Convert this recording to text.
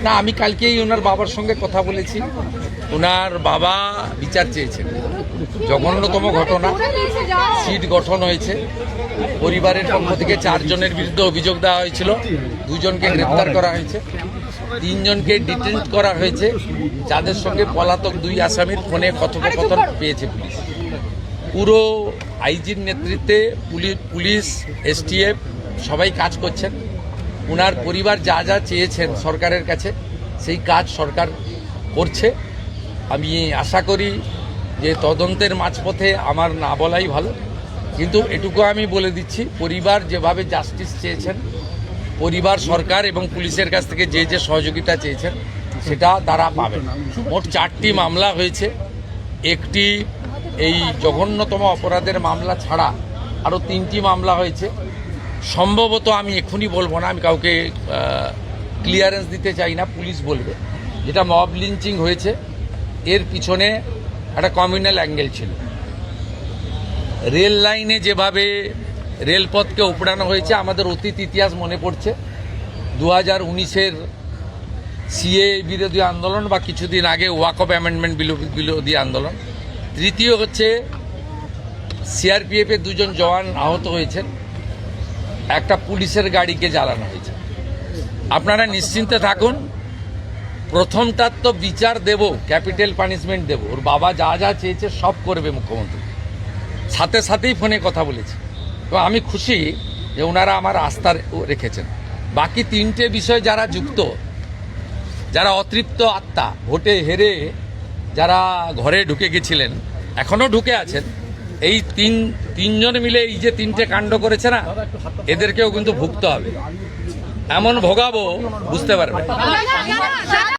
না, আমি কালকেই ওনার বাবার সঙ্গে কথা বলেছি। ওনার বাবা বিচার চেয়েছেন। জঘন্যতম ঘটনা, সিট গঠন হয়েছে। পরিবারের পক্ষ থেকে 4 জনের বিরুদ্ধে অভিযোগ দেওয়া হয়েছিল, 2 জনকে গ্রেপ্তার করা হয়েছে, 3 জনকে ডিটেইন করা হয়েছে, যাদের সঙ্গে পলাতক 2 আসামির ফোনে কথোপকথন পেয়েছে পুলিশ। পুরো আইজির নেতৃত্বে পুলিশ, এসটিএফ সবাই কাজ করছেন। ওনার পরিবার যা যা চেয়েছেন সরকারের কাছে, সেই কাজ সরকার করছে। আমি আশা করি যে তদন্তের মাঝপথে আমার না বলাই ভালো, কিন্তু এটুকু আমি বলে দিচ্ছি, পরিবার যেভাবে জাস্টিস চেয়েছেন, পরিবার সরকার এবং পুলিশের কাছ থেকে যে যে সহযোগিতা চেয়েছেন সেটা তারা পাবেন। মোট 4টি মামলা হয়েছে। একটি এই জঘন্যতম অপরাধের মামলা ছাড়া আরও 3টি মামলা হয়েছে। সম্ভবত আমি এখনই বলবো না, আমি কাউকে ক্লিয়ারেন্স দিতে চাই না, পুলিশ বলবে। যেটা মব লিঞ্চিং হয়েছে, এর পিছনে একটা কমিউনাল অ্যাঙ্গেল ছিল। রেল লাইনে যেভাবে রেলপথকে উপড়ানো হয়েছে, আমাদের অতীত ইতিহাস মনে পড়ছে। 2019-এর সিএ বিরোধী আন্দোলন বা কিছুদিন আগে ওয়াকফ অ্যামেন্ডমেন্ট বিরোধী আন্দোলন। তৃতীয় হচ্ছে সিআরপিএফের 2 জন জওয়ান আহত হয়েছেন, একটা পুলিশের গাড়িকে জ্বালানো হয়েছে। আপনারা নিশ্চিন্তে থাকুন, প্রথমটার তো বিচার দেব, ক্যাপিটাল পানিশমেন্ট দেব। ওর বাবা যা যা চেয়েছে সব করবে মুখ্যমন্ত্রী। সাথে সাথেই ফোনে কথা বলেছি। তো আমি খুশি যে ওনারা আমার আস্থা রেখেছেন। বাকি 3টে বিষয় যারা যুক্ত, যারা অতৃপ্ত আত্মা, ভোটে হেরে যারা ঘরে ঢুকে গেছিলেন, এখনও ঢুকে আছেন, এই তিনজন মিলে এই যে 3টে কাণ্ড করেছে না, এদেরকেও কিন্তু ভুগতে হবে। এমন ভোগাবো বুঝতে পারবে।